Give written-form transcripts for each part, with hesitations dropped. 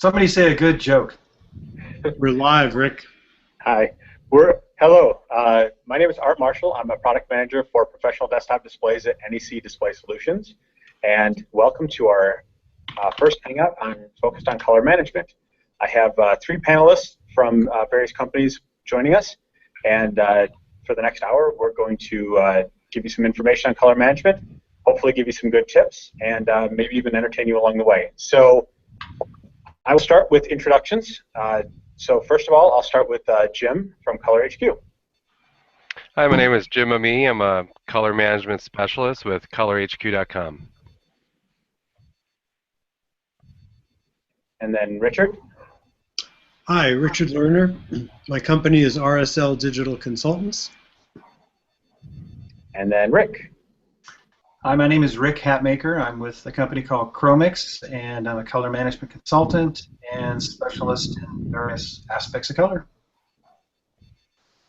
Somebody say a good joke. We're live, Rick. Hi. Hello. My name is Art Marshall. I'm a product manager for professional desktop displays at NEC Display Solutions. And welcome to our first Hangout focused on color management. I have 3 panelists from various companies joining us. And for the next hour, we're going to give you some information on color management, hopefully give you some good tips, and maybe even entertain you along the way. So I will start with introductions. So first of all, I'll start with Jim from colorHQ. Hi, my name is Jim Memije. I'm a color management specialist with colorHQ.com. And then Richard. Hi, Richard Lerner. My company is RSL Digital Consultants. And then Rick. Hi, my name is Rick Hatmaker. I'm with a company called CHROMIX, and I'm a color management consultant and specialist in various aspects of color.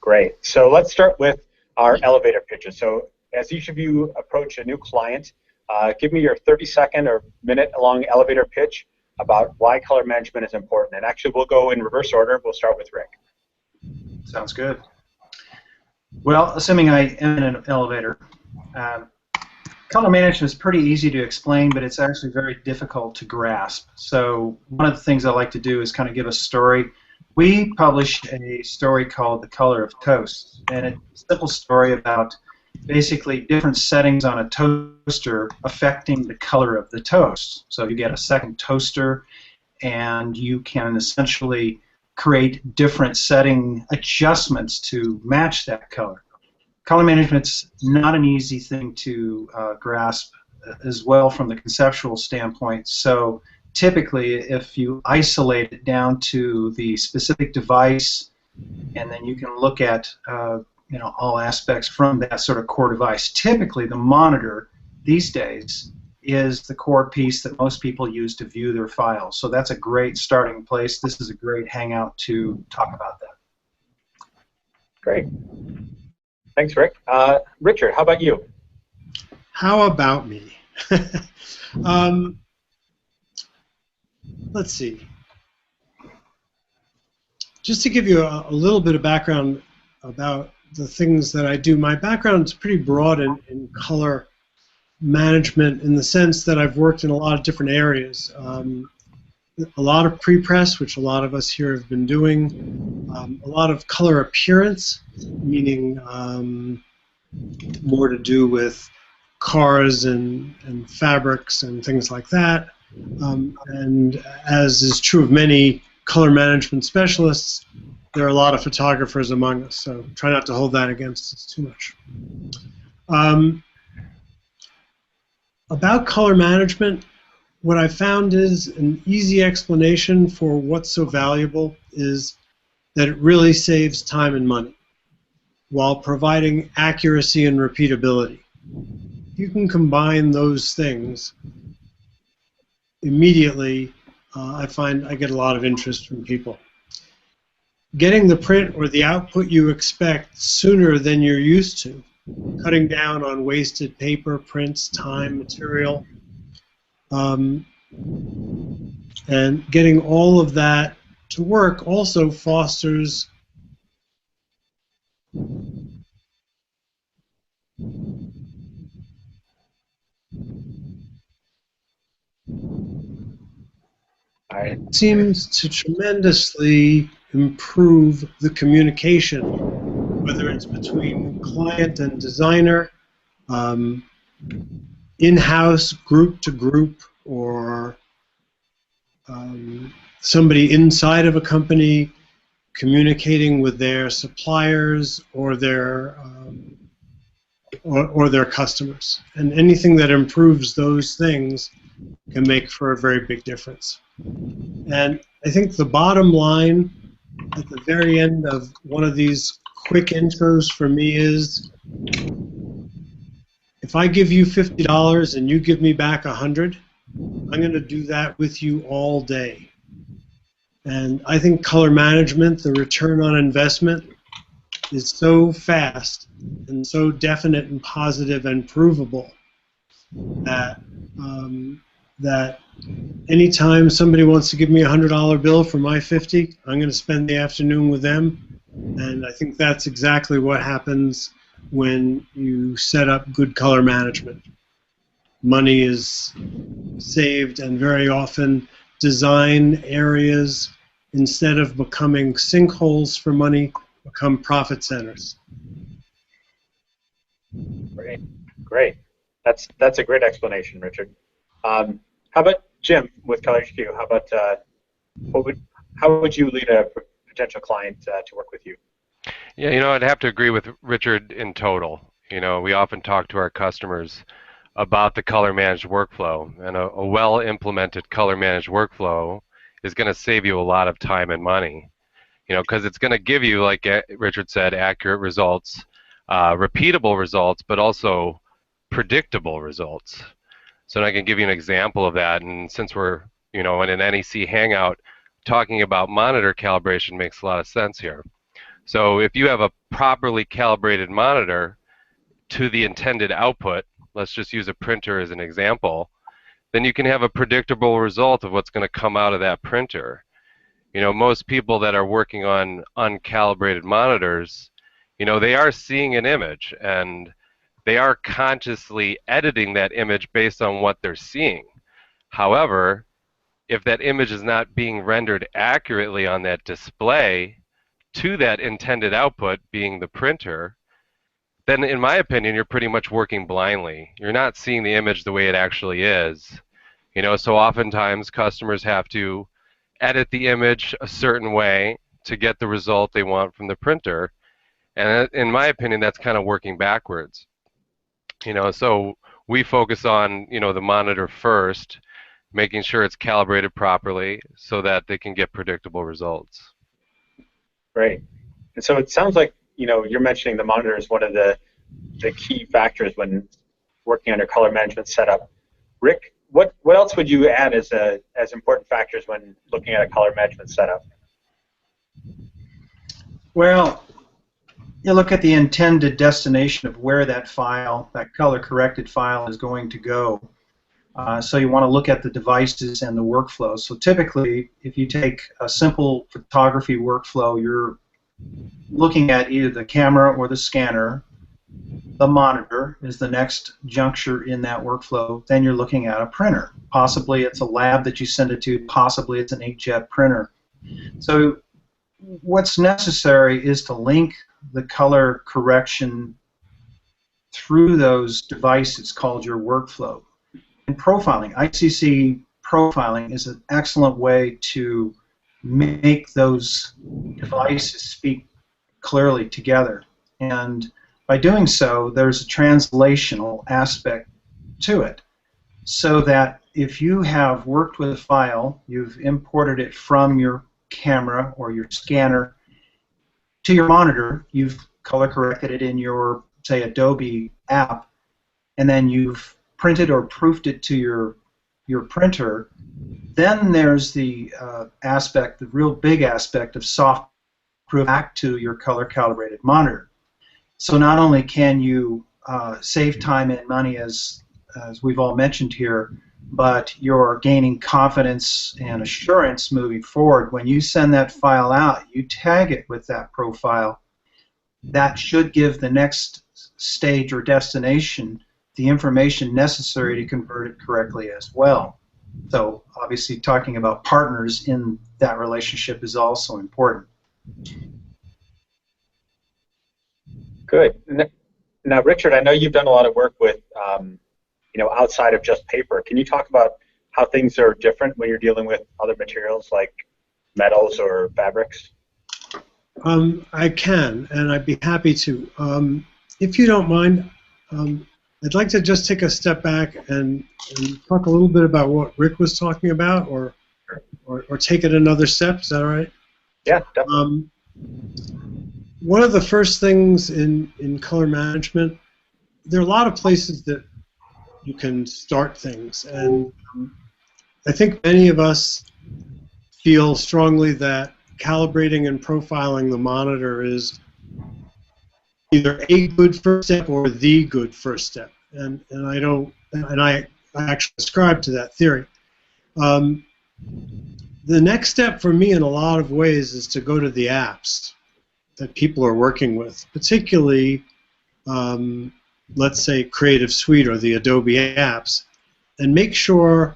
Great. So let's start with our elevator pitches. So as each of you approach a new client, give me your 30-second or minute-long elevator pitch about why color management is important. And actually, we'll go in reverse order. We'll start with Rick. Sounds good. Well, assuming I am in an elevator, color management is pretty easy to explain, but it's actually very difficult to grasp. So one of the things I like to do is kind of give a story. We published a story called The Color of Toast, and it's a simple story about basically different settings on a toaster affecting the color of the toast. So you get a second toaster, and you can essentially create different setting adjustments to match that color. Color management's not an easy thing to grasp as well from the conceptual standpoint. So typically, if you isolate it down to the specific device, and then you can look at all aspects from that sort of core device. Typically, the monitor these days is the core piece that most people use to view their files. So that's a great starting place. This is a great hangout to talk about that. Great. Thanks, Rick. Richard, how about you? How about me? Let's see. Just to give you a little bit of background about the things that I do, my background is pretty broad in color management in the sense that I've worked in a lot of different areas. A lot of pre-press, which a lot of us here have been doing, a lot of color appearance, meaning more to do with cars and fabrics and things like that. And as is true of many color management specialists, there are a lot of photographers among us, so try not to hold that against us too much. About color management, what I found is an easy explanation for what's so valuable is that it really saves time and money while providing accuracy and repeatability. If you can combine those things, immediately I find I get a lot of interest from people. Getting the print or the output you expect sooner than you're used to, cutting down on wasted paper, prints, time, material, and getting all of that to work also fosters it seems to tremendously improve the communication, whether it's between client and designer, in-house, group to group, or somebody inside of a company communicating with their suppliers or their customers. And anything that improves those things can make for a very big difference. And I think the bottom line at the very end of one of these quick intros for me is, if I give you $50 and you give me back $100, I'm going to do that with you all day. And I think color management, the return on investment, is so fast and so definite and positive and provable that that anytime somebody wants to give me a $100 bill for my 50, I'm going to spend the afternoon with them. And I think that's exactly what happens when you set up good color management. Money is saved, and very often design areas, instead of becoming sinkholes for money, become profit centers. Great, great. That's a great explanation, Richard. How about Jim with colorHQ? How about how would you lead a potential client to work with you? Yeah, I'd have to agree with Richard in total. We often talk to our customers about the color managed workflow, and a well implemented color managed workflow is going to save you a lot of time and money, because it's going to give you, like Richard said, accurate results, repeatable results, but also predictable results. So I can give you an example of that, and since we're in an NEC Hangout, talking about monitor calibration makes a lot of sense here. So if you have a properly calibrated monitor to the intended output, let's just use a printer as an example, then you can have a predictable result of what's going to come out of that printer. Most people that are working on uncalibrated monitors, they are seeing an image, and they are consciously editing that image based on what they're seeing. However, if that image is not being rendered accurately on that display to that intended output, being the printer, then in my opinion, you're pretty much working blindly. You're not seeing the image the way it actually is. So oftentimes customers have to edit the image a certain way to get the result they want from the printer. And in my opinion, that's kind of working backwards. So we focus on, the monitor first, making sure it's calibrated properly so that they can get predictable results. Great. And so it sounds like, you're mentioning the monitor is one of the key factors when working on your color management setup. Rick, what else would you add as important factors when looking at a color management setup? Well, you look at the intended destination of where that file, that color-corrected file, is going to go. So you want to look at the devices and the workflow. So typically, if you take a simple photography workflow, you're looking at either the camera or the scanner. The monitor is the next juncture in that workflow. Then you're looking at a printer. Possibly it's a lab that you send it to. Possibly it's an inkjet printer. So what's necessary is to link the color correction through those devices called your workflow. And profiling, ICC profiling, is an excellent way to make those devices speak clearly together. And by doing so, there's a translational aspect to it, so that if you have worked with a file, you've imported it from your camera or your scanner to your monitor, you've color corrected it in your, say, Adobe app, and then you've printed or proofed it to your printer, then there's the aspect, the real big aspect of soft proof back to your color calibrated monitor. So not only can you save time and money, as we've all mentioned here, but you're gaining confidence and assurance moving forward. When you send that file out, you tag it with that profile. That should give the next stage or destination the information necessary to convert it correctly as well. So obviously talking about partners in that relationship is also important. Good. Now, Richard, I know you've done a lot of work with, outside of just paper. Can you talk about how things are different when you're dealing with other materials like metals or fabrics? I can, and I'd be happy to. If you don't mind, I'd like to just take a step back and talk a little bit about what Rick was talking about, or take it another step. Is that all right? Yeah, definitely. One of the first things in color management, there are a lot of places that you can start things, and I think many of us feel strongly that calibrating and profiling the monitor is either a good first step or the good first step, and I actually ascribe to that theory. The next step for me in a lot of ways is to go to the apps that people are working with, particularly, let's say, Creative Suite or the Adobe apps, and make sure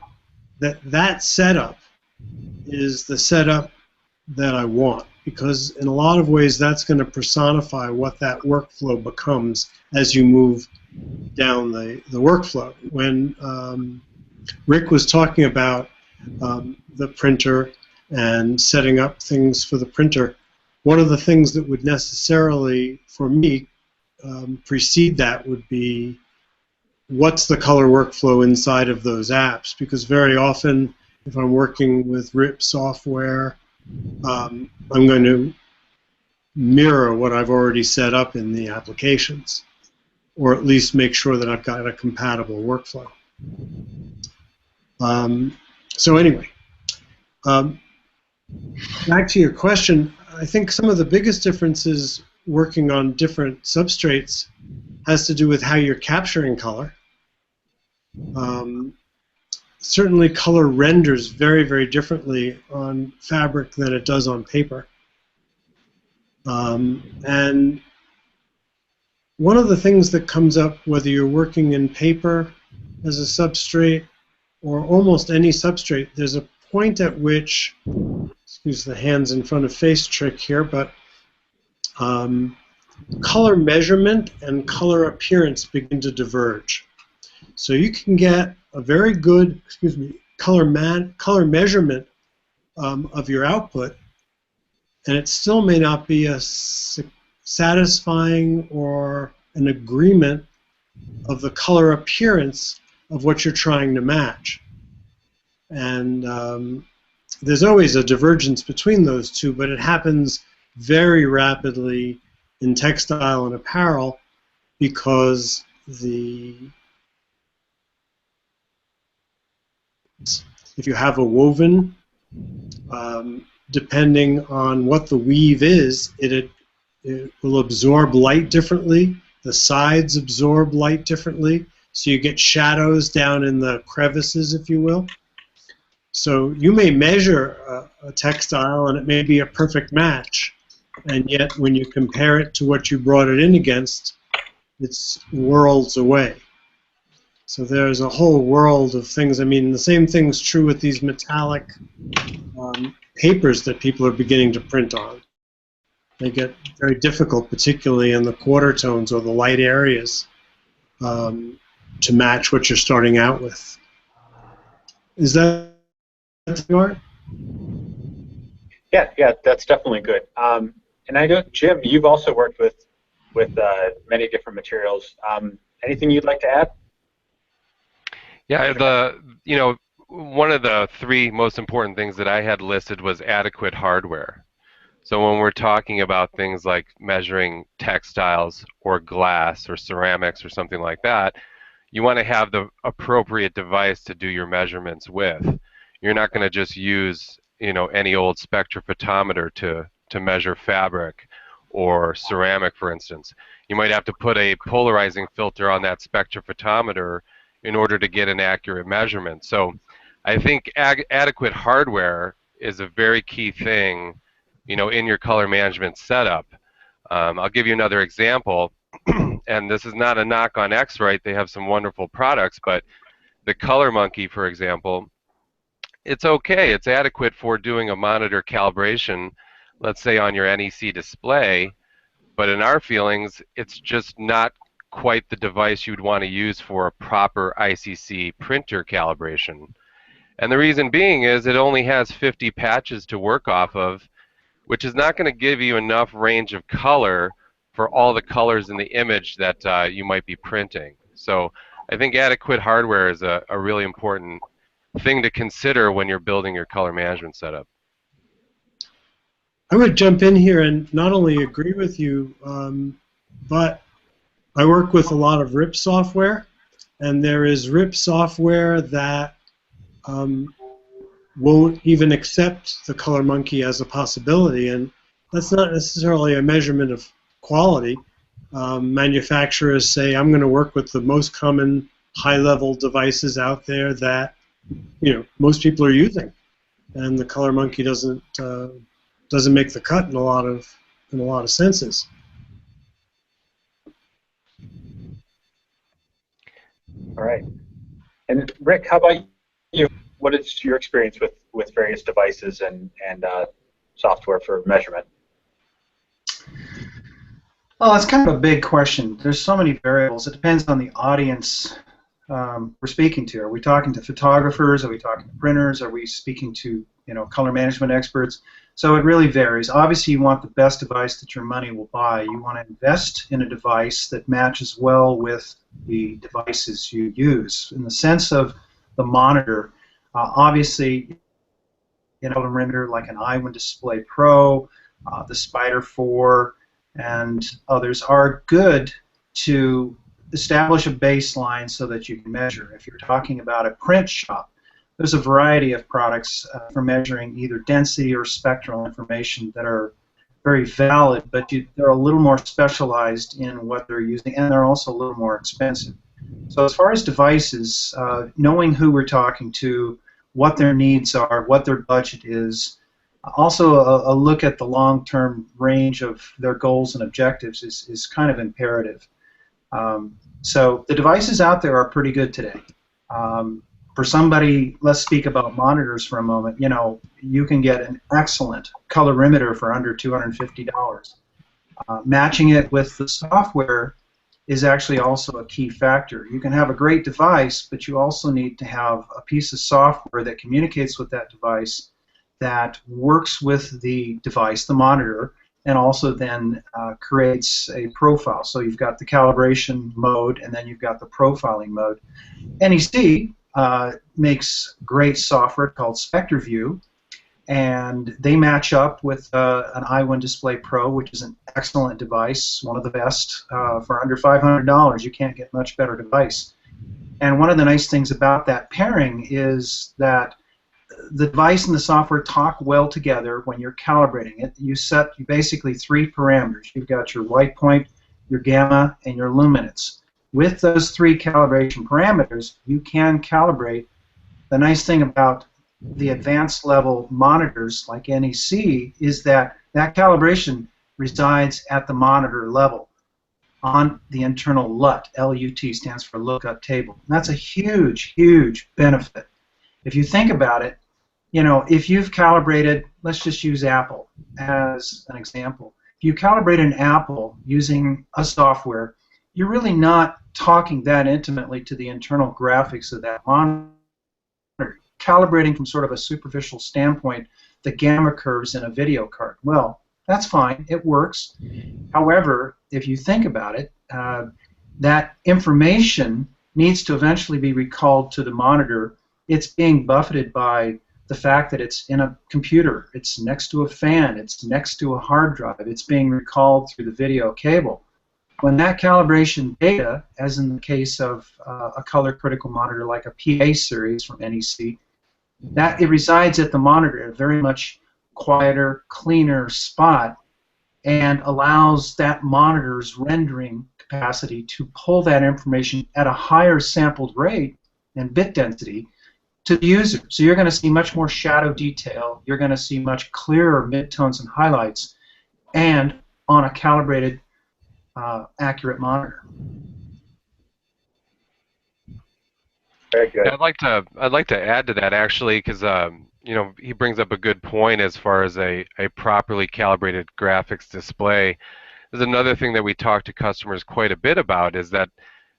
that that setup is the setup that I want, because in a lot of ways that's going to personify what that workflow becomes as you move down the workflow. When Rick was talking about the printer and setting up things for the printer, one of the things that would necessarily, for me, precede that would be what's the color workflow inside of those apps, because very often if I'm working with RIP software, I'm going to mirror what I've already set up in the applications, or at least make sure that I've got a compatible workflow. So anyway, back to your question, I think some of the biggest differences working on different substrates has to do with how you're capturing color. Certainly color renders very, very differently on fabric than it does on paper. And one of the things that comes up, whether you're working in paper as a substrate or almost any substrate, there's a point at which, excuse the hands in front of face trick here, but color measurement and color appearance begin to diverge. So you can get a very good, color measurement of your output, and it still may not be a satisfying or an agreement of the color appearance of what you're trying to match. And there's always a divergence between those two, but it happens very rapidly in textile and apparel because if you have a woven, depending on what the weave is, it will absorb light differently. The sides absorb light differently, so you get shadows down in the crevices, if you will. So you may measure a textile and it may be a perfect match, and yet when you compare it to what you brought it in against, it's worlds away. So there's a whole world of things. I mean, the same thing's true with these metallic papers that people are beginning to print on. They get very difficult, particularly in the quarter tones or the light areas, to match what you're starting out with. Is that Art? Yeah, that's definitely good. And I know, Jim, you've also worked with many different materials. Anything you'd like to add? Yeah, one of the three most important things that I had listed was adequate hardware. So when we're talking about things like measuring textiles or glass or ceramics or something like that, you want to have the appropriate device to do your measurements with. You're not going to just use, any old spectrophotometer to measure fabric or ceramic, for instance. You might have to put a polarizing filter on that spectrophotometer in order to get an accurate measurement. So I think adequate hardware is a very key thing, in your color management setup. I'll give you another example, and this is not a knock on X-Rite. They have some wonderful products, but the Color Monkey, for example, it's okay. It's adequate for doing a monitor calibration, let's say on your NEC display, but in our feelings, it's just not quite the device you'd want to use for a proper ICC printer calibration. And the reason being is it only has 50 patches to work off of, which is not going to give you enough range of color for all the colors in the image that you might be printing. So I think adequate hardware is a really important thing to consider when you're building your color management setup. I would jump in here and not only agree with you, but I work with a lot of RIP software, and there is RIP software that won't even accept the Color Monkey as a possibility, and that's not necessarily a measurement of quality. Manufacturers say, I'm going to work with the most common high-level devices out there that most people are using, and the color monkey doesn't make the cut in a lot of senses. All right. And Rick, how about you? What is your experience with various devices and software for measurement? Well, that's kind of a big question. There's so many variables. It depends on the audience we're speaking to. Are we talking to photographers? Are we talking to printers? Are we speaking to color management experts? So it really varies. Obviously, you want the best device that your money will buy. You want to invest in a device that matches well with the devices you use. In the sense of the monitor, obviously, a colorimeter like an iWin Display Pro, the Spider 4, and others are good to establish a baseline so that you can measure. If you're talking about a print shop, there's a variety of products for measuring either density or spectral information that are very valid, but they're a little more specialized in what they're using, and they're also a little more expensive. So as far as devices, knowing who we're talking to, what their needs are, what their budget is, also a look at the long-term range of their goals and objectives is kind of imperative. So the devices out there are pretty good today. For somebody, let's speak about monitors for a moment. You can get an excellent colorimeter for under $250. Matching it with the software is actually also a key factor. You can have a great device, but you also need to have a piece of software that communicates with that device, that works with the device, the monitor, and also then creates a profile. So you've got the calibration mode, and then you've got the profiling mode. NEC makes great software called SpectraView, and they match up with an iWin Display Pro, which is an excellent device, one of the best, for under $500. You can't get much better device. And one of the nice things about that pairing is that the device and the software talk well together when you're calibrating it. You basically 3 parameters. You've got your white point, your gamma, and your luminance. With those 3 calibration parameters, you can calibrate. The nice thing about the advanced level monitors like NEC is that calibration resides at the monitor level on the internal LUT. LUT stands for lookup table. And that's a huge, huge benefit. If you think about it, if you've calibrated, let's just use Apple as an example. If you calibrate an Apple using a software, you're really not talking that intimately to the internal graphics of that monitor. Calibrating from sort of a superficial standpoint the gamma curves in a video card. Well, that's fine. It works. However, if you think about it, that information needs to eventually be recalled to the monitor. It's being buffeted by the fact that it's in a computer, it's next to a fan, it's next to a hard drive, it's being recalled through the video cable. When that calibration data, as in the case of a color critical monitor like a PA series from NEC, that it resides at the monitor at a very much quieter, cleaner spot, and allows that monitor's rendering capacity to pull that information at a higher sampled rate and bit density to the user. So you're going to see much more shadow detail, you're going to see much clearer midtones and highlights, and on a calibrated, accurate monitor. Very good. I'd like to add to that actually, because he brings up a good point as far as a properly calibrated graphics display. There's another thing that we talk to customers quite a bit about is that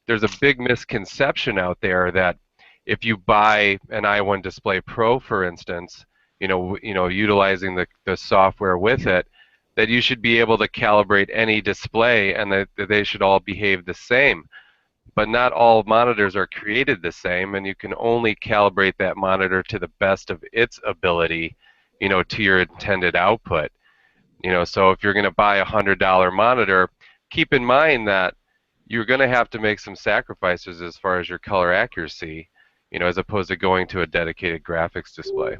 there's a big misconception out there that if you buy an iWin Display Pro, for instance, utilizing the software with it, that you should be able to calibrate any display and that they should all behave the same. But not all monitors are created the same, and you can only calibrate that monitor to the best of its ability, to your intended output. So if you're going to buy a $100 monitor, keep in mind that you're going to have to make some sacrifices as far as your color accuracy, as opposed to going to a dedicated graphics display.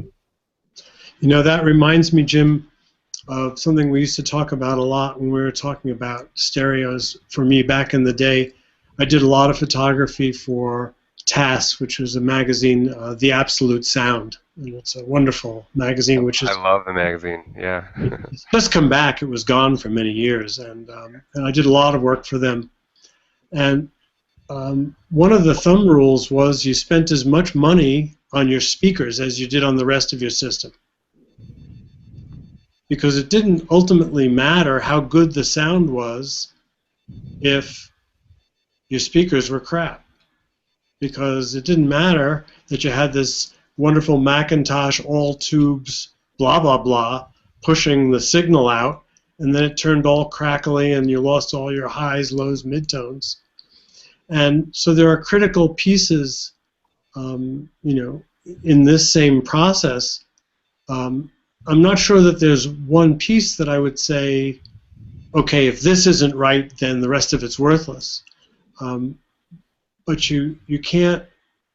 That reminds me, Jim, of something we used to talk about a lot when we were talking about stereos. For me, back in the day, I did a lot of photography for TAS, which was a magazine, The Absolute Sound. And it's a wonderful magazine, which is... I love the magazine, yeah. It's just come back. It was gone for many years, and I did a lot of work for them. And one of the thumb rules was you spent as much money on your speakers as you did on the rest of your system. Because it didn't ultimately matter how good the sound was if your speakers were crap. Because it didn't matter that you had this wonderful Macintosh, all tubes, blah, blah, blah, pushing the signal out, and then it turned all crackly and you lost all your highs, lows, midtones. And so there are critical pieces, you know, in this same process. I'm not sure that there's one piece that I would say, okay, if this isn't right, then the rest of it's worthless. But you can't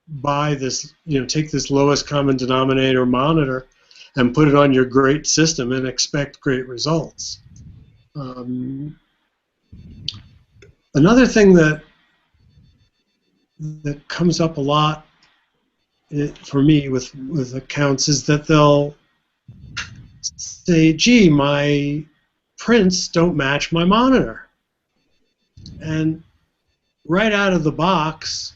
buy this, you know, take this lowest common denominator monitor and put it on your great system and expect great results. Another thing that comes up a lot for me with accounts is that they'll say, gee, my prints don't match my monitor. And right out of the box,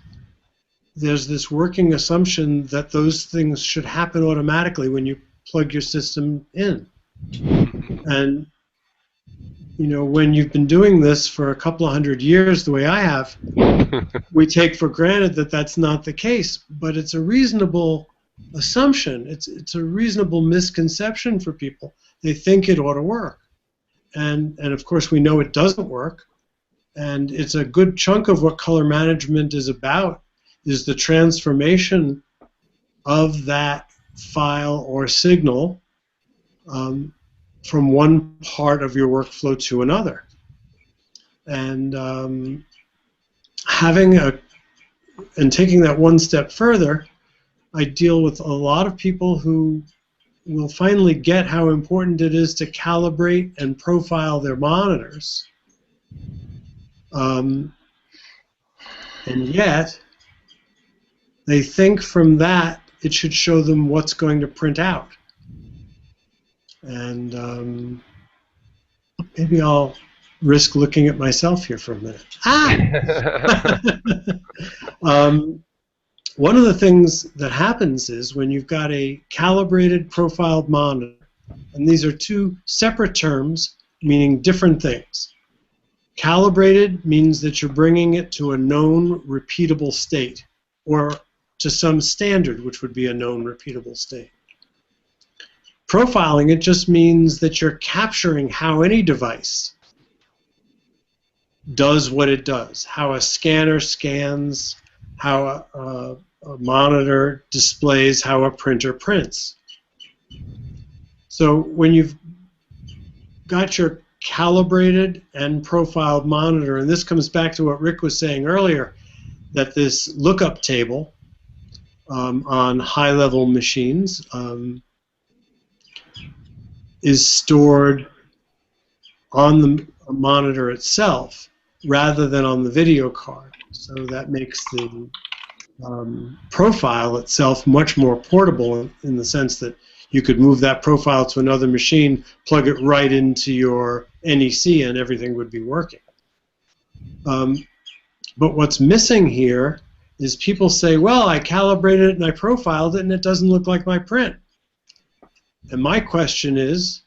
there's this working assumption that those things should happen automatically when you plug your system in. And you know, when you've been doing this for a couple of hundred years the way I have, we take for granted that that's not the case, but it's a reasonable assumption. It's a reasonable misconception for people. They think it ought to work. And of course we know it doesn't work. And it's a good chunk of what color management is about, is the transformation of that file or signal from one part of your workflow to another. And taking that one step further, I deal with a lot of people who will finally get how important it is to calibrate and profile their monitors. And yet, they think from that it should show them what's going to print out. And maybe I'll risk looking at myself here for a minute. One of the things that happens is when you've got a calibrated profiled monitor, and these are two separate terms meaning different things. Calibrated means that you're bringing it to a known repeatable state, or to some standard, which would be a known repeatable state. Profiling it just means that you're capturing how any device does what it does, how a scanner scans, how a monitor displays, how a printer prints. So when you've got your calibrated and profiled monitor, and this comes back to what Rick was saying earlier, that this lookup table on high-level machines is stored on the monitor itself rather than on the video card. So that makes the profile itself much more portable in the sense that you could move that profile to another machine, plug it right into your NEC, and everything would be working. But what's missing here is people say, well, I calibrated it and I profiled it and it doesn't look like my print. And my question is,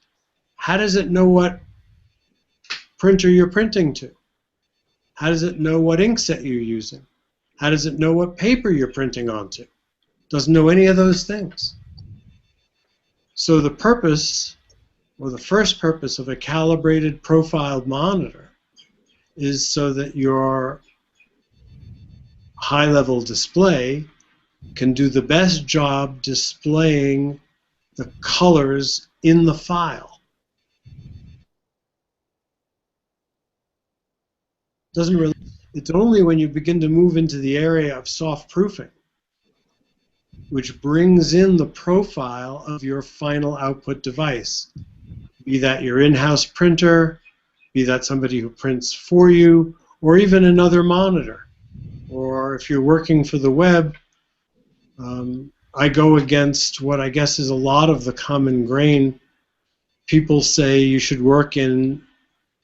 how does it know what printer you're printing to? How does it know what inkset you're using? How does it know what paper you're printing onto? Doesn't know any of those things. So the purpose, or the first purpose of a calibrated profiled monitor is so that your high-level display can do the best job displaying the colors in the file. It's only when you begin to move into the area of soft proofing, which brings in the profile of your final output device, be that your in-house printer, be that somebody who prints for you, or even another monitor. or if you're working for the web, I go against what I guess is a lot of the common grain. People say you should work in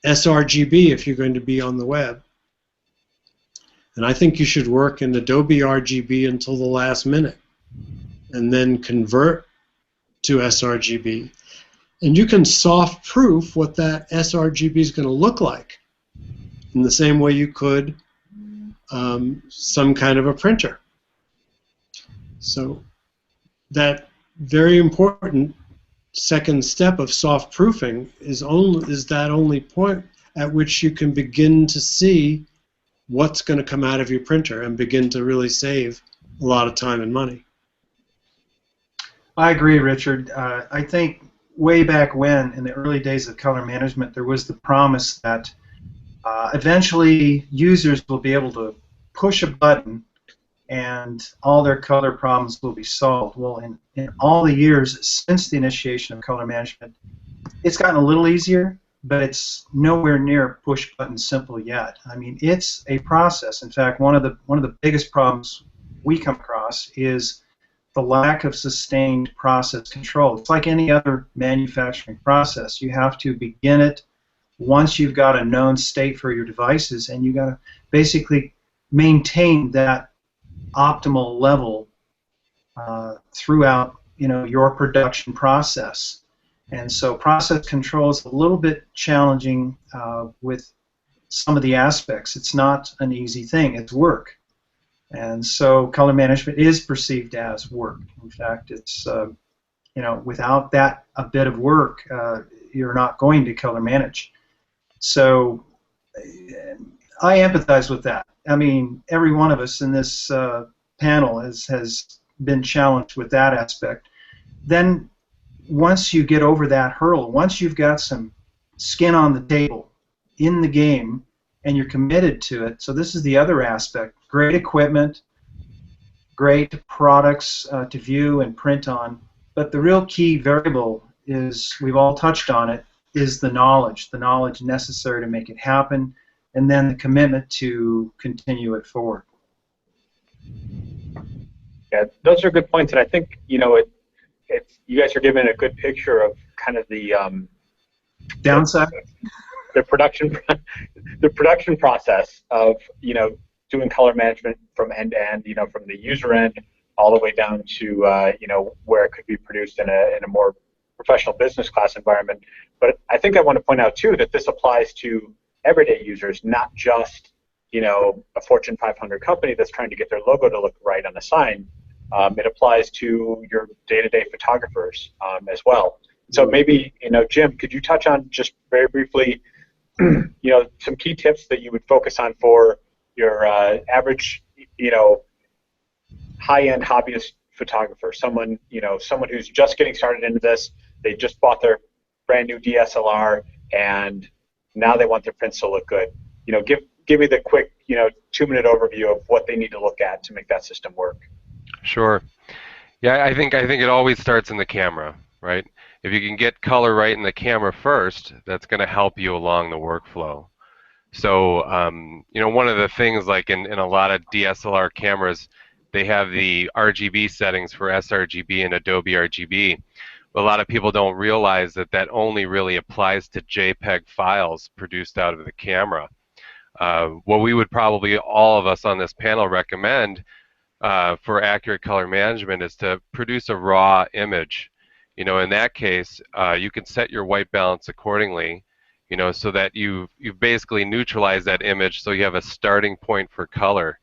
sRGB if you're going to be on the web. And I think you should work in Adobe RGB until the last minute and then convert to sRGB. And you can soft proof what that sRGB is going to look like in the same way you could some kind of a printer. So that very important second step of soft proofing is that only point at which you can begin to see what's going to come out of your printer and begin to really save a lot of time and money. I agree, Richard. I think way back when, in the early days of color management, there was the promise that eventually users will be able to push a button and all their color problems will be solved. Well, in all the years since the initiation of color management, it's gotten a little easier, but it's nowhere near push button simple yet. I mean, it's a process. In fact, one of the biggest problems we come across is the lack of sustained process control. It's like any other manufacturing process. You have to begin it once you've got a known state for your devices, and you got to basically maintain that optimal level throughout, your production process. And so process control is a little bit challenging with some of the aspects. It's not an easy thing. It's work. And so color management is perceived as work. In fact, it's, without that a bit of work, you're not going to color manage. So I empathize with that. I mean, every one of us in this panel has been challenged with that aspect. Then once you get over that hurdle, once you've got some skin on the table in the game and you're committed to it, so this is the other aspect, great equipment, great products to view and print on, but the real key variable is, we've all touched on it, is the knowledge necessary to make it happen, and then the commitment to continue it forward. Yeah, those are good points, and I think you guys are giving a good picture of kind of the downside, the production process of doing color management from end to end, from the user end all the way down to where it could be produced in a more professional business class environment. But I think I want to point out too that this applies to everyday users, not just a Fortune 500 company that's trying to get their logo to look right on a sign. It applies to your day-to-day photographers as well. So maybe Jim, could you touch on just very briefly some key tips that you would focus on for your average high-end hobbyist photographer, someone who's just getting started into this. They just bought their brand new DSLR and now they want their prints to look good. Give me the quick 2-minute overview of what they need to look at to make that system work. Sure. Yeah, I think it always starts in the camera, right? If you can get color right in the camera first, that's going to help you along the workflow. So, one of the things, like in a lot of DSLR cameras, they have the RGB settings for sRGB and Adobe RGB. But a lot of people don't realize that only really applies to JPEG files produced out of the camera. What we would probably, all of us on this panel, recommend for accurate color management is to produce a raw image. In that case, you can set your white balance accordingly, so that you've basically neutralized that image, so you have a starting point for color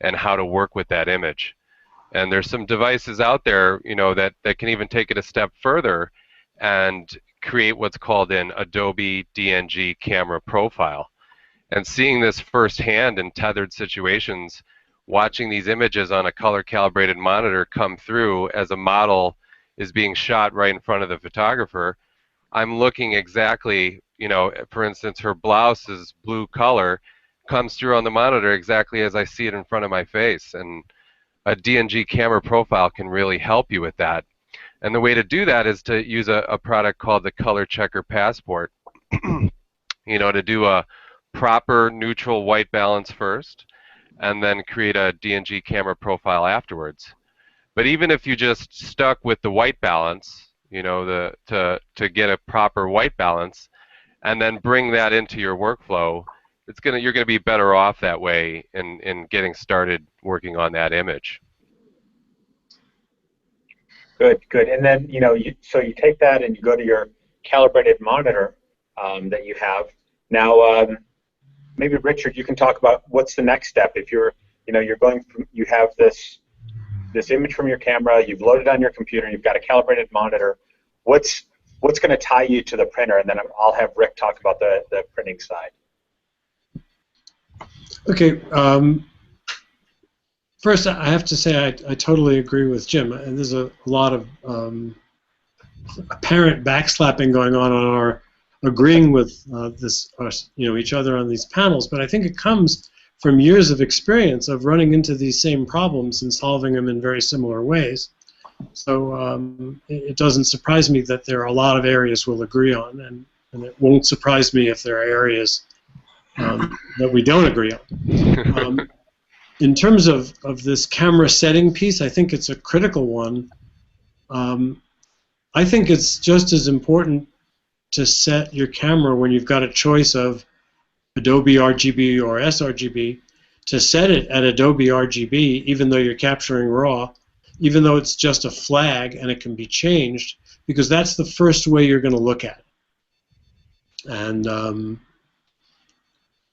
and how to work with that image. And there's some devices out there, that can even take it a step further and create what's called an Adobe DNG camera profile. And seeing this firsthand in tethered situations, watching these images on a color calibrated monitor come through as a model is being shot right in front of the photographer, I'm looking exactly, for instance, her blouse is blue color, comes through on the monitor exactly as I see it in front of my face. And a DNG camera profile can really help you with that. And the way to do that is to use a product called the Color Checker Passport, to do a proper neutral white balance first, and then create a DNG camera profile afterwards. But even if you just stuck with the white balance, you know, to get a proper white balance, and then bring that into your workflow, you're gonna be better off that way in getting started working on that image. Good, good. And then, you know, so you take that and you go to your calibrated monitor that you have. Now, maybe Richard, you can talk about what's the next step. If you're, you know, you have this image from your camera, you've loaded on your computer, you've got a calibrated monitor. What's going to tie you to the printer? And then I'll have Rick talk about the printing side. Okay. First, I have to say I totally agree with Jim. And there's a lot of apparent backslapping going on our agreeing with each other on these panels. But I think it comes from years of experience of running into these same problems and solving them in very similar ways. So it doesn't surprise me that there are a lot of areas we'll agree on, and it won't surprise me if there are areas that we don't agree on. In terms of this camera setting piece, I think it's a critical one. I think it's just as important to set your camera when you've got a choice of Adobe RGB or sRGB, to set it at Adobe RGB even though you're capturing RAW, even though it's just a flag and it can be changed, because that's the first way you're going to look at it. And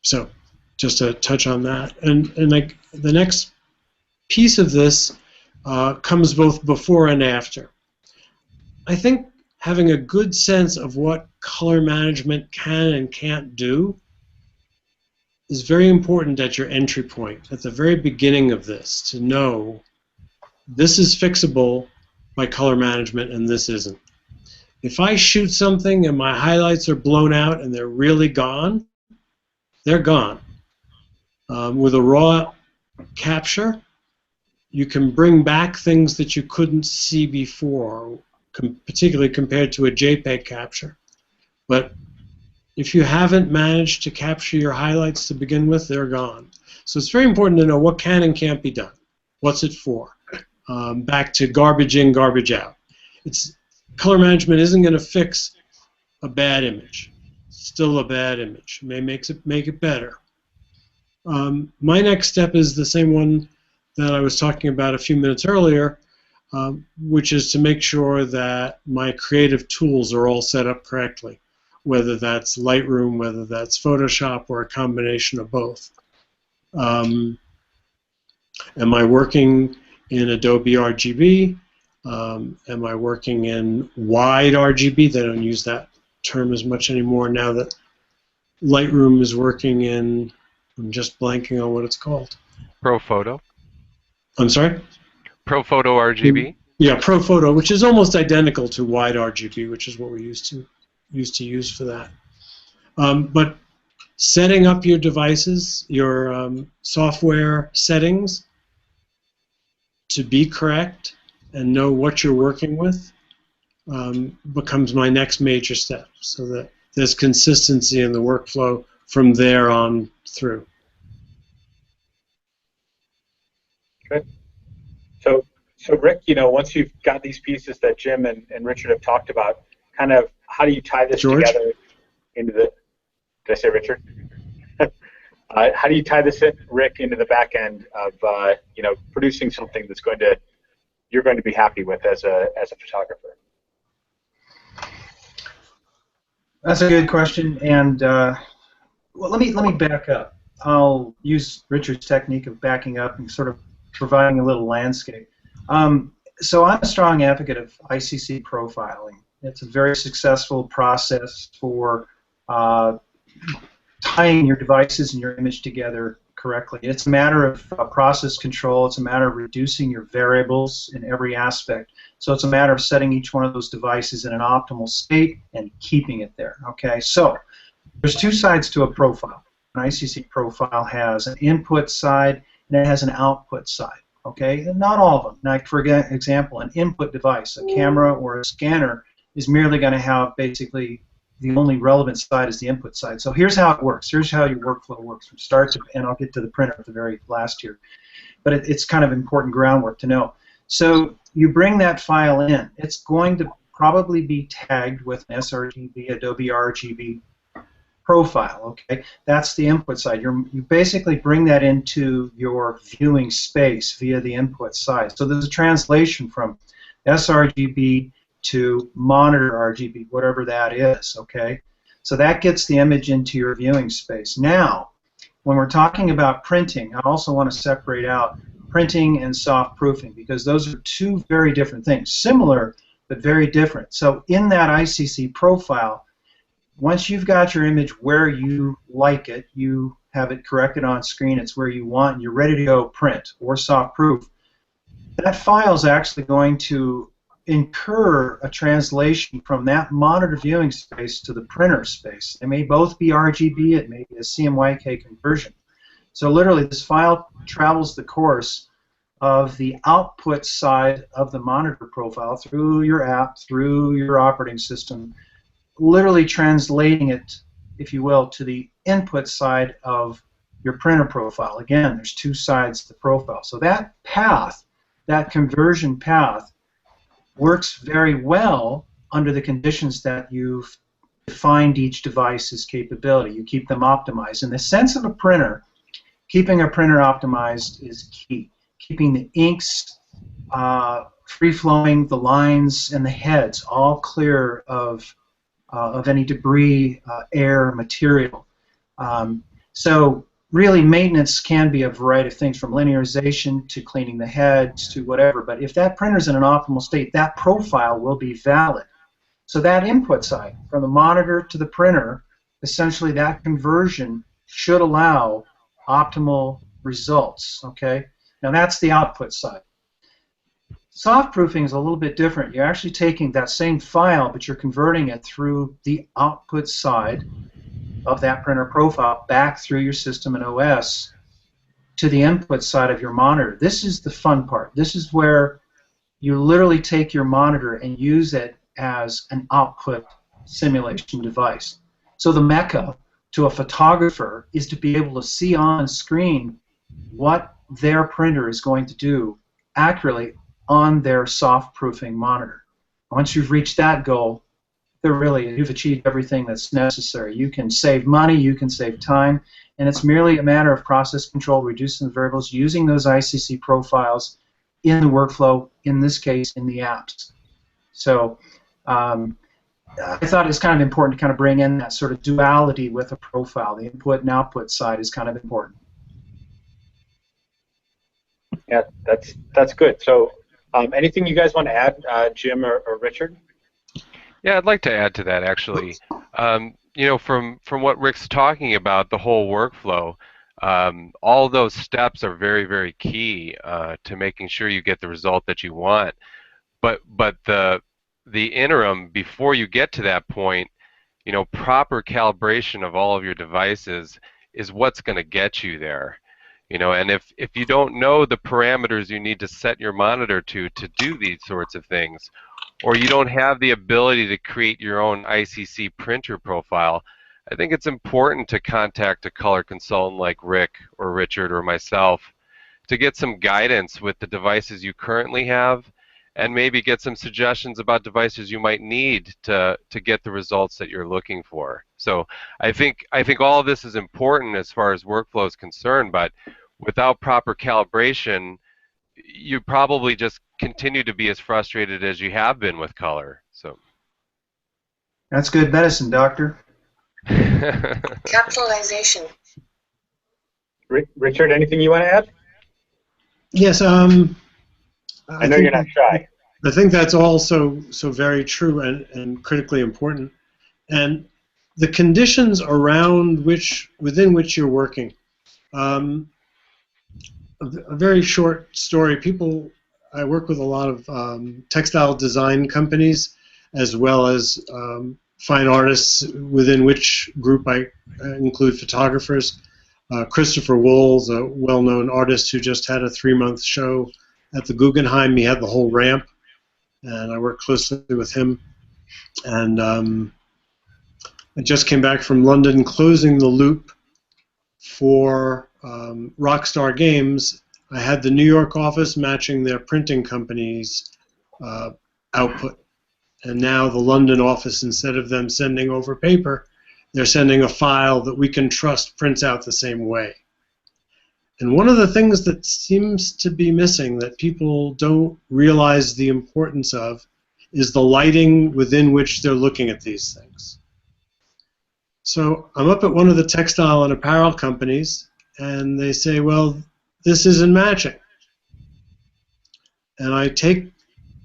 so just to touch on that. And like the next piece of this comes both before and after. I think having a good sense of what color management can and can't do is very important at your entry point, at the very beginning of this, to know this is fixable by color management and this isn't. If I shoot something and my highlights are blown out and they're really gone, they're gone. With a raw capture, you can bring back things that you couldn't see before, particularly compared to a JPEG capture. But if you haven't managed to capture your highlights to begin with, they're gone. So it's very important to know what can and can't be done. What's it for? Back to garbage in, garbage out. Color management isn't going to fix a bad image. It's still a bad image. It may make it better. My next step is the same one that I was talking about a few minutes earlier, which is to make sure that my creative tools are all set up correctly, whether that's Lightroom, whether that's Photoshop, or a combination of both. Am I working in Adobe RGB? Am I working in wide RGB? They don't use that term as much anymore now that Lightroom is working in, I'm just blanking on what it's called. ProPhoto. I'm sorry? ProPhoto RGB? Yeah, ProPhoto, which is almost identical to wide RGB, which is what we used to use for that. But setting up your devices, your software settings to be correct and know what you're working with becomes my next major step, so that there's consistency in the workflow from there on through. Good. So Rick, you know, once you've got these pieces that Jim and Richard have talked about, kind of how do you tie this together into the, did I say Richard? How do you tie this in, Rick, into the back end of you know, producing something that's you're going to be happy with as a photographer? That's a good question, and well, let me back up. I'll use Richard's technique of backing up and sort of providing a little landscape. So I'm a strong advocate of ICC profiling. It's a very successful process for tying your devices and your image together correctly. It's a matter of process control. It's a matter of reducing your variables in every aspect. So it's a matter of setting each one of those devices in an optimal state and keeping it there. Okay, so there's two sides to a profile. An ICC profile has an input side and it has an output side. Okay, and not all of them. Like for example, an input device, a camera or a scanner, is merely going to have basically the only relevant side is the input side. So here's how it works. Here's how your workflow works from start to, and I'll get to the printer at the very last here. But it's kind of important groundwork to know. So you bring that file in. It's going to probably be tagged with an sRGB, Adobe RGB profile. Okay, that's the input side. You basically bring that into your viewing space via the input side. So there's a translation from sRGB to monitor RGB, whatever that is. Okay, so that gets the image into your viewing space. Now, when we're talking about printing, I also want to separate out printing and soft proofing, because those are two very different things, similar but very different. So in that ICC profile, once you've got your image where you like it, you have it corrected on screen, it's where you want, and you're ready to go print or soft proof, that file is actually going to incur a translation from that monitor viewing space to the printer space. They may both be RGB, it may be a CMYK conversion. So literally this file travels the course of the output side of the monitor profile through your app, through your operating system, literally translating it, if you will, to the input side of your printer profile. Again, there's two sides to the profile. So that path, that conversion path, works very well under the conditions that you've defined each device's capability. You keep them optimized. In the sense of a printer, keeping a printer optimized is key. Keeping the inks free-flowing, the lines and the heads all clear of any debris, air, material. So really, maintenance can be a variety of things, from linearization to cleaning the heads to whatever. But if that printer's in an optimal state, that profile will be valid. So that input side, from the monitor to the printer, essentially that conversion should allow optimal results. Okay. Now that's the output side. Soft proofing is a little bit different. You're actually taking that same file, but you're converting it through the output side of that printer profile back through your system and OS to the input side of your monitor. This is the fun part. This is where you literally take your monitor and use it as an output simulation device. So the mecca to a photographer is to be able to see on screen what their printer is going to do accurately on their soft proofing monitor. Once you've reached that goal, you've achieved everything that's necessary. You can save money, you can save time, and it's merely a matter of process control, reducing the variables, using those ICC profiles in the workflow, in this case, in the apps. So I thought it's kind of important to kind of bring in that sort of duality with a profile. The input and output side is kind of important. Yeah, that's good. So anything you guys want to add, Jim or Richard? Yeah, I'd like to add to that, actually. You know, from what Rick's talking about, the whole workflow, all those steps are very, very key to making sure you get the result that you want. But the interim, before you get to that point, you know, proper calibration of all of your devices is what's going to get you there. You know, and if you don't know the parameters you need to set your monitor to do these sorts of things, or you don't have the ability to create your own ICC printer profile, I think it's important to contact a color consultant like Rick or Richard or myself to get some guidance with the devices you currently have, and maybe get some suggestions about devices you might need to get the results that you're looking for. So I think all of this is important as far as workflow is concerned, but without proper calibration, you probably just continue to be as frustrated as you have been with color. So that's good medicine, doctor. Capitalization. Richard, anything you want to add? Yes. I know you're not shy. I think that's all so very true and critically important. And the conditions around within which you're working. A very short story. I work with a lot of textile design companies, as well as fine artists, within which group I include photographers. Christopher Wool's a well-known artist who just had a 3-month show at the Guggenheim. He had the whole ramp, and I work closely with him. And I just came back from London closing the loop for Rockstar Games. I had the New York office matching their printing company's output. And now the London office, instead of them sending over paper, they're sending a file that we can trust prints out the same way. And one of the things that seems to be missing that people don't realize the importance of is the lighting within which they're looking at these things. So I'm up at one of the textile and apparel companies, and they say, well, this isn't matching. And I take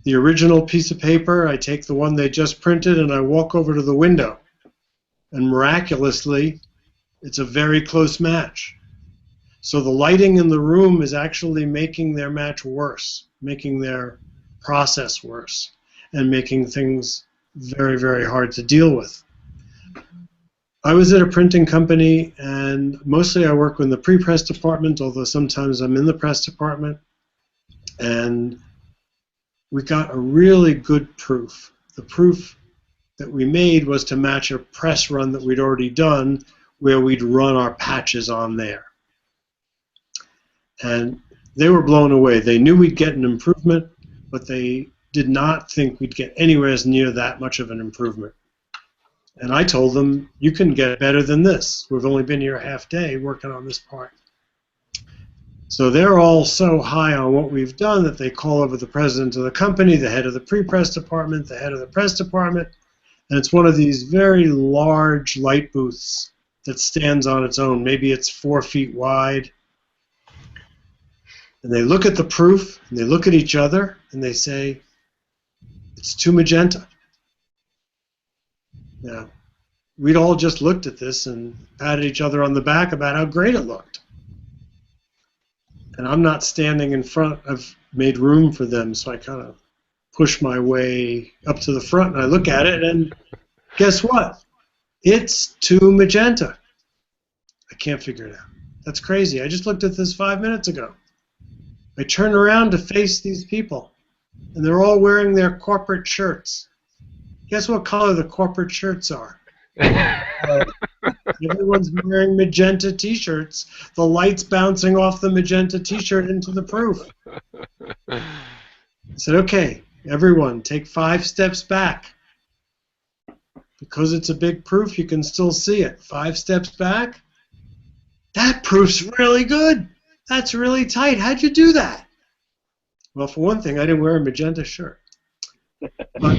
the original piece of paper, I take the one they just printed, and I walk over to the window. And miraculously, it's a very close match. So the lighting in the room is actually making their match worse, making their process worse, and making things very, very hard to deal with. I was at a printing company, and mostly I work in the pre-press department, although sometimes I'm in the press department. And we got a really good proof. The proof that we made was to match a press run that we'd already done, where we'd run our patches on there. And they were blown away. They knew we'd get an improvement, but they did not think we'd get anywhere near that much of an improvement. And I told them, you can get better than this. We've only been here a half day working on this part. So they're all so high on what we've done that they call over the president of the company, the head of the pre-press department, the head of the press department, and it's one of these very large light booths that stands on its own. Maybe it's 4 feet wide. And they look at the proof, and they look at each other, and they say, it's too magenta. Now, we'd all just looked at this and patted each other on the back about how great it looked. And I'm not standing in front. I've made room for them, so I kind of push my way up to the front, and I look at it, and guess what? It's too magenta. I can't figure it out. That's crazy. I just looked at this 5 minutes ago. I turn around to face these people, and they're all wearing their corporate shirts. Guess what color the corporate shirts are? Everyone's wearing magenta T-shirts. The light's bouncing off the magenta T-shirt into the proof. I said, okay, everyone, take 5 steps back. Because it's a big proof, you can still see it. 5 steps back. That proof's really good. That's really tight. How'd you do that? Well, for one thing, I didn't wear a magenta shirt. But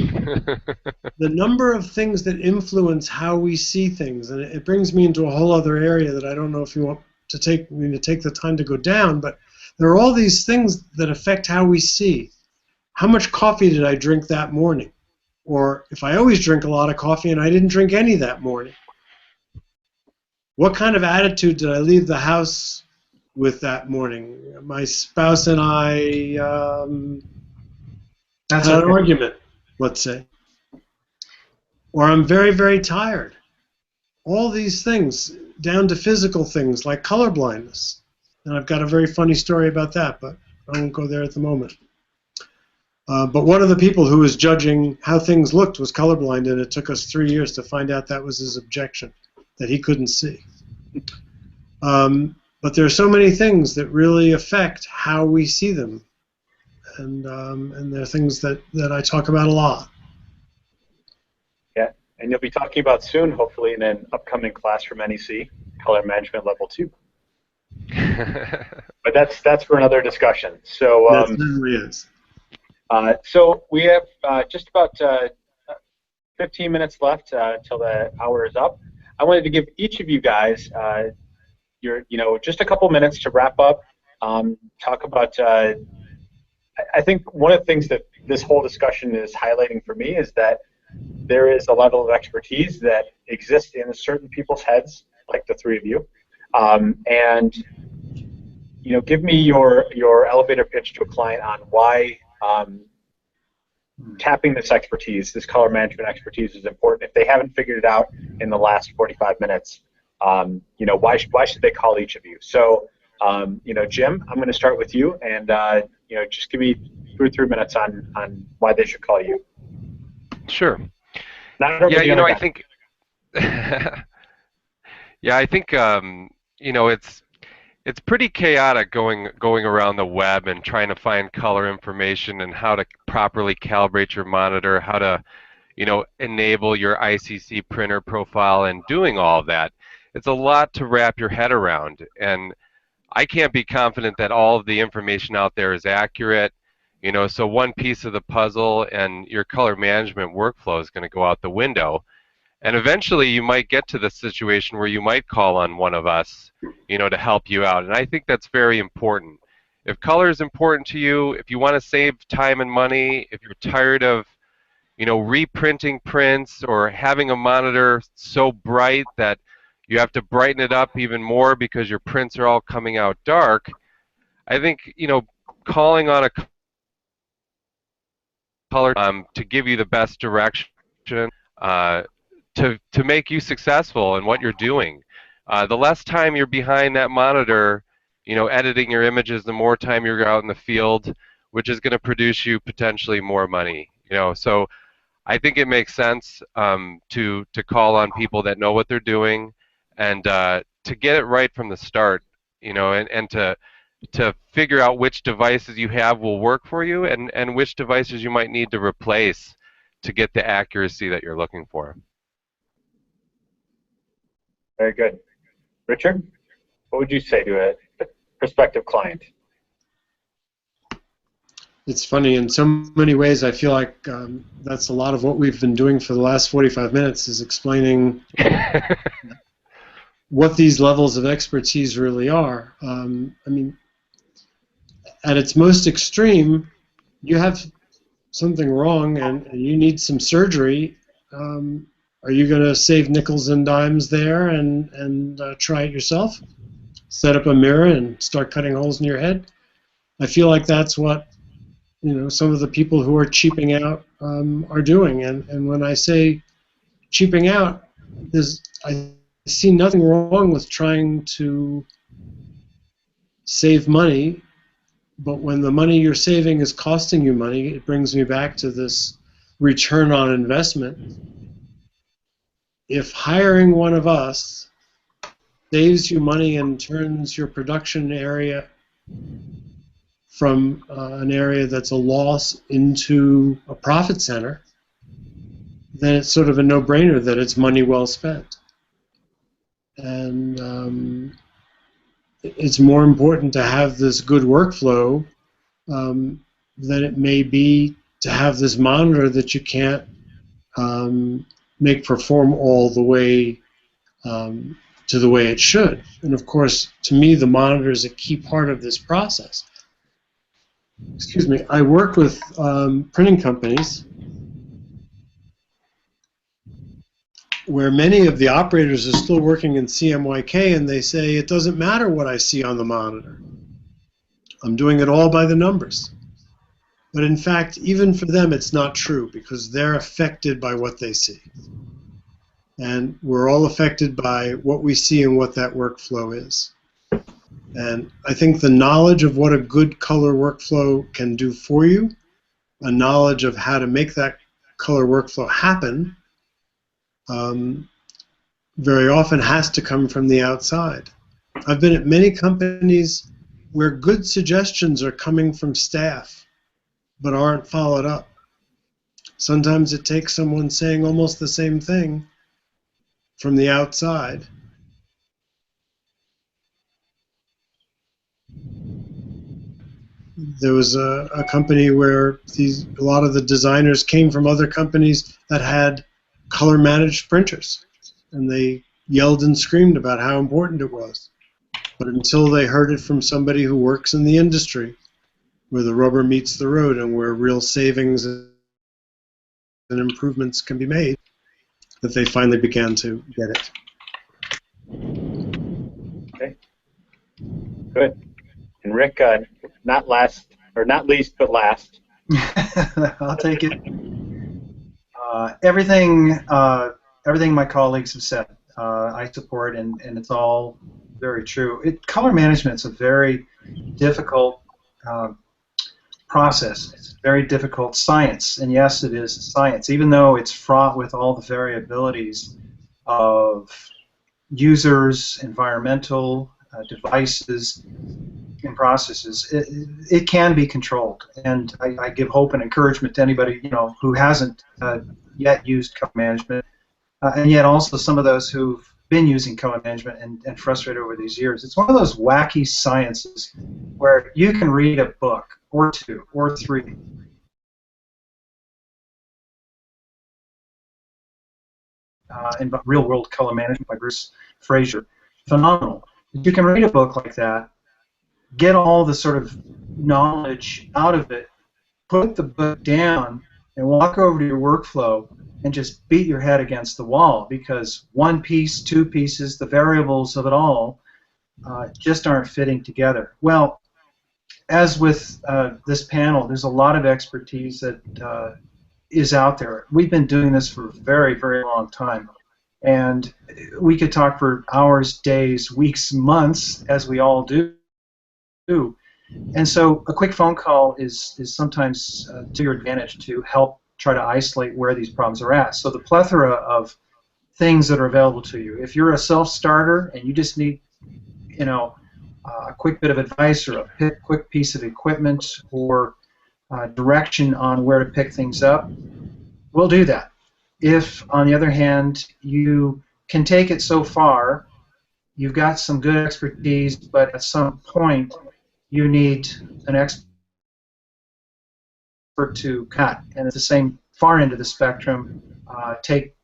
the number of things that influence how we see things, and it brings me into a whole other area that I don't know if you want to take the time to go down, but there are all these things that affect how we see. How much coffee did I drink that morning? Or if I always drink a lot of coffee and I didn't drink any that morning. What kind of attitude did I leave the house with that morning? My spouse and I had an argument, let's say. Or I'm very, very tired. All these things, down to physical things like color blindness. And I've got a very funny story about that, but I won't go there at the moment. But one of the people who was judging how things looked was colorblind, and it took us 3 years to find out that was his objection, that he couldn't see. But there are so many things that really affect how we see them. And there are things that I talk about a lot. Yeah, and you'll be talking about soon, hopefully, in an upcoming class from NEC, Color Management Level 2. But that's for another discussion. So That certainly is. So we have just about 15 minutes left till the hour is up. I wanted to give each of you guys just a couple minutes to wrap up, talk about. I think one of the things that this whole discussion is highlighting for me is that there is a level of expertise that exists in certain people's heads, like the three of you, and give me your elevator pitch to a client on why tapping this expertise, this color management expertise, is important. If they haven't figured it out in the last 45 minutes, why should they call each of you? So, Jim, I'm going to start with you, and just give me 2 or 3 minutes on why they should call you. Sure. I think Yeah, I think you know it's pretty chaotic going around the web and trying to find color information and how to properly calibrate your monitor, how to enable your ICC printer profile and doing all of that. It's a lot to wrap your head around, and I can't be confident that all of the information out there is accurate. So one piece of the puzzle and your color management workflow is going to go out the window. And eventually you might get to the situation where you might call on one of us, to help you out. And I think that's very important. If color is important to you, if you want to save time and money, if you're tired of, reprinting prints or having a monitor so bright that you have to brighten it up even more because your prints are all coming out dark, I think, calling on a color to give you the best direction, to make you successful in what you're doing. The less time you're behind that monitor, editing your images, the more time you're out in the field, which is going to produce you potentially more money. So I think it makes sense to call on people that know what they're doing, and to get it right from the start, and to figure out which devices you have will work for you, and which devices you might need to replace to get the accuracy that you're looking for. Very good. Richard, what would you say to a prospective client? It's funny, in so many ways I feel like that's a lot of what we've been doing for the last 45 minutes is explaining what these levels of expertise really are. I mean, at its most extreme, you have something wrong and you need some surgery. Are you going to save nickels and dimes there and try it yourself? Set up a mirror and start cutting holes in your head? I feel like that's what some of the people who are cheaping out are doing. And when I say cheaping out, I see nothing wrong with trying to save money, but when the money you're saving is costing you money, it brings me back to this return on investment. If hiring one of us saves you money and turns your production area from an area that's a loss into a profit center, then it's sort of a no-brainer that it's money well spent. And it's more important to have this good workflow than it may be to have this monitor that you can't make perform all the way to the way it should. And of course, to me, the monitor is a key part of this process. Excuse me. I work with printing companies where many of the operators are still working in CMYK, and they say, it doesn't matter what I see on the monitor. I'm doing it all by the numbers. But in fact, even for them, it's not true, because they're affected by what they see. And we're all affected by what we see and what that workflow is. And I think the knowledge of what a good color workflow can do for you, a knowledge of how to make that color workflow happen, very often has to come from the outside. I've been at many companies where good suggestions are coming from staff but aren't followed up. Sometimes it takes someone saying almost the same thing from the outside. There was a company where a lot of the designers came from other companies that had color managed printers, and they yelled and screamed about how important it was. But until they heard it from somebody who works in the industry, where the rubber meets the road and where real savings and improvements can be made, that they finally began to get it. Okay. Good. And Rick, not last, or not least, but last. I'll take it. Everything my colleagues have said, I support, and it's all very true. Color management is a very difficult process. It's a very difficult science, and yes, it is science. Even though it's fraught with all the variabilities, of users, environmental devices, and processes, it can be controlled. And I give hope and encouragement to anybody who hasn't yet used color management, and yet also some of those who've been using color management and frustrated over these years. It's one of those wacky sciences where you can read a book or two or three in Real-World Color Management by Bruce Fraser. Phenomenal. You can read a book like that, get all the sort of knowledge out of it, put the book down, and walk over to your workflow and just beat your head against the wall, because one piece, two pieces, the variables of it all just aren't fitting together. Well, as with this panel, there's a lot of expertise that is out there. We've been doing this for a very, very long time, and we could talk for hours, days, weeks, months, as we all do. And so a quick phone call is sometimes to your advantage to help try to isolate where these problems are at. So the plethora of things that are available to you. If you're a self-starter and you just need, a quick bit of advice or a quick piece of equipment or direction on where to pick things up, we'll do that. If, on the other hand, you can take it so far, you've got some good expertise, but at some point you need an expert to cut, and at the same far end of the spectrum, take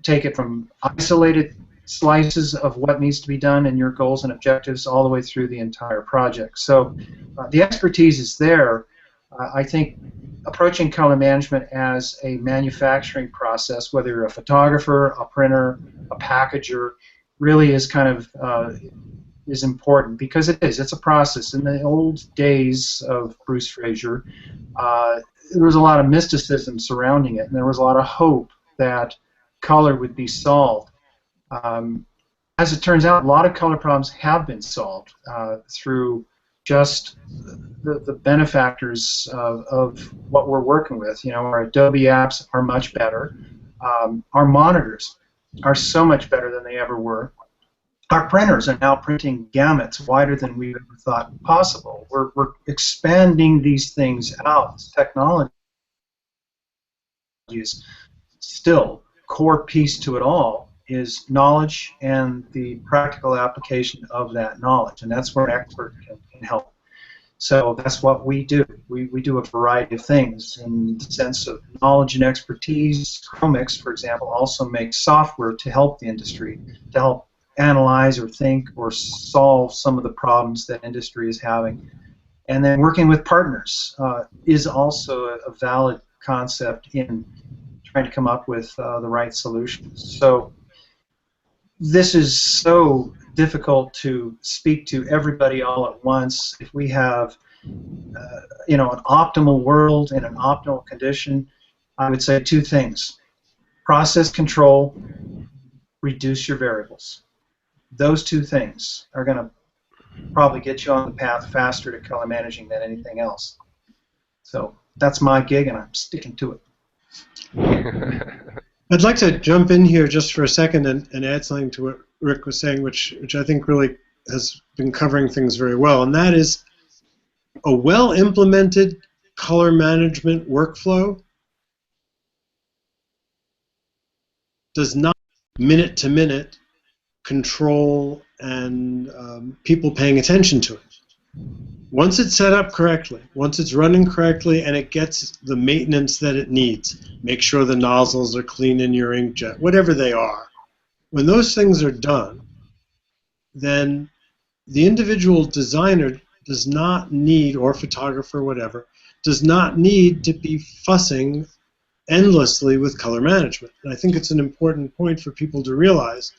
it from isolated slices of what needs to be done and your goals and objectives all the way through the entire project. So the expertise is there. I think approaching color management as a manufacturing process, whether you're a photographer, a printer, a packager, really is kind of is important, because it's a process. In the old days of Bruce Fraser, there was a lot of mysticism surrounding it, and there was a lot of hope that color would be solved. As it turns out, a lot of color problems have been solved through just the benefactors of what we're working with. Our Adobe apps are much better. Our monitors are so much better than they ever were. Our printers are now printing gamuts wider than we ever thought possible. We're expanding these things out. This technology is still core piece to it all is knowledge and the practical application of that knowledge, and that's where an expert can help. So that's what we do. We do a variety of things in the sense of knowledge and expertise. CHROMIX, for example, also makes software to help the industry, to help analyze or think or solve some of the problems that industry is having. And then working with partners is also a valid concept in trying to come up with the right solutions. So this is so difficult to speak to everybody all at once. If we have an optimal world in an optimal condition, I would say two things: process control, reduce your variables. Those two things are going to probably get you on the path faster to color managing than anything else. So that's my gig, and I'm sticking to it. I'd like to jump in here just for a second and add something to what Rick was saying, which I think really has been covering things very well, and that is a well-implemented color management workflow does not minute-to-minute control and people paying attention to it. Once it's set up correctly, once it's running correctly and it gets the maintenance that it needs, make sure the nozzles are clean in your inkjet, whatever they are, when those things are done, then the individual designer does not need, or photographer, whatever, does not need to be fussing endlessly with color management. And I think it's an important point for people to realize.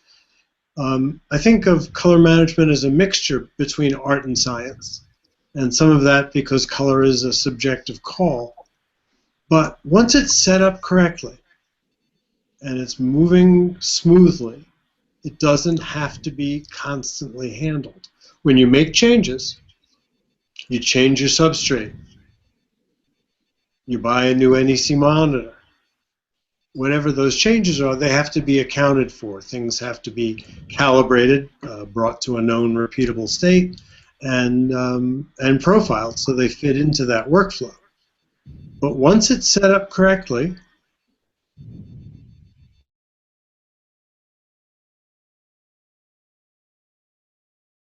I think of color management as a mixture between art and science, and some of that because color is a subjective call. But once it's set up correctly and it's moving smoothly, it doesn't have to be constantly handled. When you make changes, you change your substrate, you buy a new NEC monitor, whenever those changes are, they have to be accounted for. Things have to be calibrated, brought to a known repeatable state, and profiled so they fit into that workflow. But once it's set up correctly,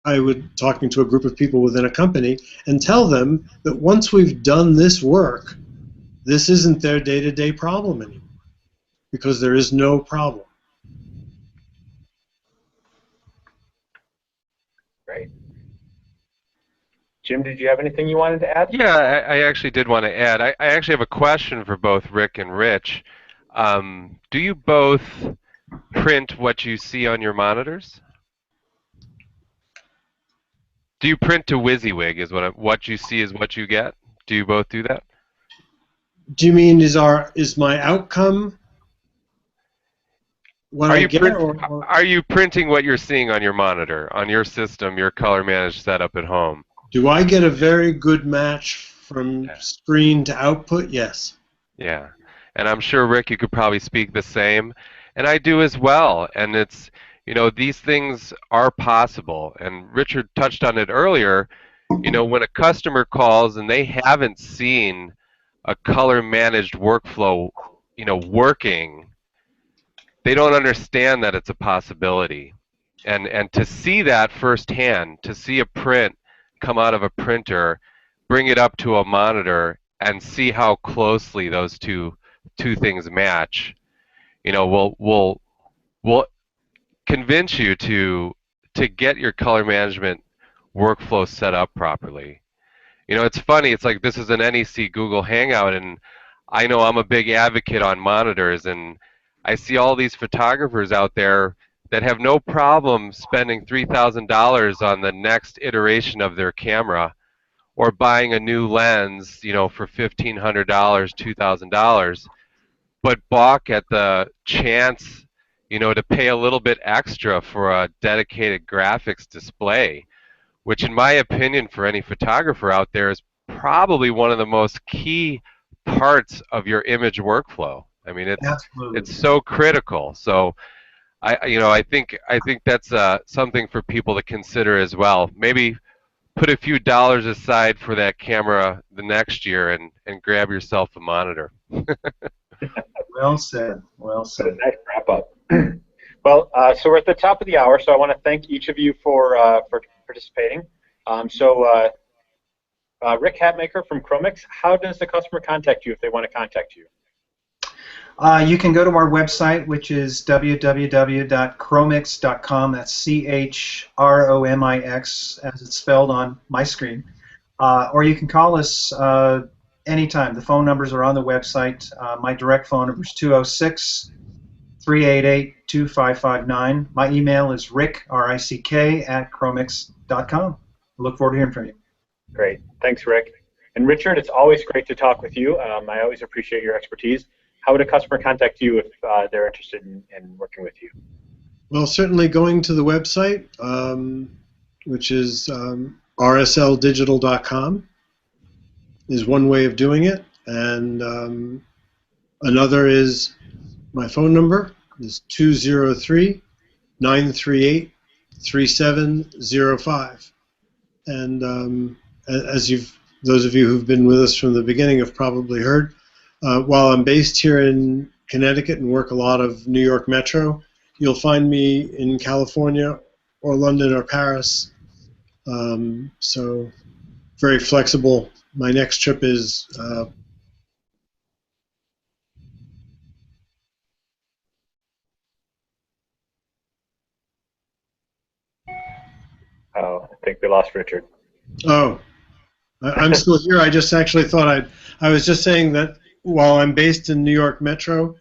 I would talking to a group of people within a company and tell them that once we've done this work, this isn't their day-to-day problem anymore, because there is no problem. Great. Jim, did you have anything you wanted to add? Yeah, I actually did want to add. I actually have a question for both Rick and Rich. Do you both print what you see on your monitors? Do you print to WYSIWYG? Is what you see is what you get? Do you both do that? Do you mean is my outcome what I get? Are you printing what you're seeing on your monitor, on your system, your color managed setup at home? Do I get a very good match from screen to output? Yes. Yeah, and I'm sure, Rick, you could probably speak the same, and I do as well. And it's, you know, these things are possible, and Richard touched on it earlier. You know, when a customer calls and they haven't seen a color managed workflow, you know, working, they don't understand that it's a possibility. And to see that firsthand, to see a print come out of a printer, bring it up to a monitor, and see how closely those two things match, you know, will convince you to get your color management workflow set up properly. You know, it's funny. It's like this is an NEC Google Hangout, and I know I'm a big advocate on monitors, and I see all these photographers out there that have no problem spending $3,000 on the next iteration of their camera, or buying a new lens, you know, for $1,500, $2,000, but balk at the chance, you know, to pay a little bit extra for a dedicated graphics display, which in my opinion for any photographer out there is probably one of the most key parts of your image workflow. I mean, it's so critical. So I think that's something for people to consider as well. Maybe put a few dollars aside for that camera the next year and grab yourself a monitor. Well said. Well said. Nice wrap up. Well, so we're at the top of the hour, so I want to thank each of you for participating. Rick Hatmaker from CHROMIX, how does the customer contact you if they want to contact you? You can go to our website, which is www.chromix.com. That's CHROMIX, as it's spelled on my screen. Or you can call us anytime. The phone numbers are on the website. My direct phone number is 206-388-2559. My email is rick, R-I-C-K, @chromix.com. Look forward to hearing from you. Great. Thanks, Rick. And Richard, it's always great to talk with you. I always appreciate your expertise. How would a customer contact you if they're interested in working with you? Well, certainly going to the website, which is rsldigital.com, is one way of doing it. And another is my phone number is 203-938-3705. And those of you who've been with us from the beginning have probably heard, while I'm based here in Connecticut and work a lot of New York Metro, you'll find me in California or London or Paris. So very flexible. My next trip is I think we lost Richard. Oh, I'm still here. I just actually thought I was just saying that while I'm based in New York Metro,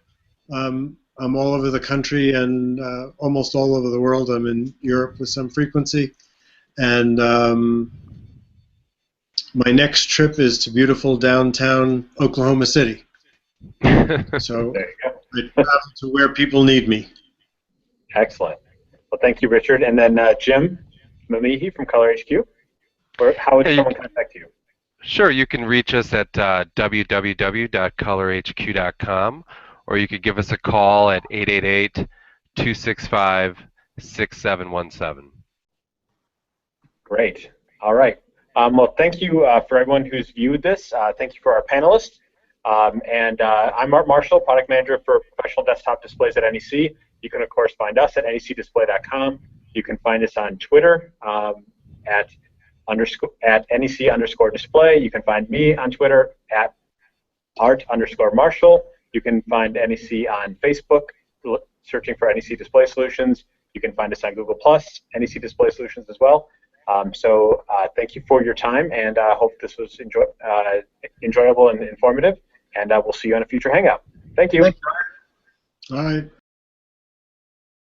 I'm all over the country and almost all over the world. I'm in Europe with some frequency. And my next trip is to beautiful downtown Oklahoma City. So I travel to where people need me. Excellent. Well, thank you, Richard. And then Jim Memije from colorHQ. How would someone contact you? Sure, you can reach us at www.colorhq.com, or you could give us a call at 888-265-6717. Great. All right. Well, thank you for everyone who's viewed this. Thank you for our panelists. I'm Art Marshall, Product Manager for Professional Desktop Displays at NEC. You can, of course, find us at necdisplay.com. You can find us on Twitter at NEC_display. You can find me on Twitter at Art_Marshall. You can find NEC on Facebook, searching for NEC Display Solutions. You can find us on Google+, NEC Display Solutions as well. Thank you for your time, and I hope this was enjoyable and informative, and we'll see you on a future Hangout. Thank you. All right.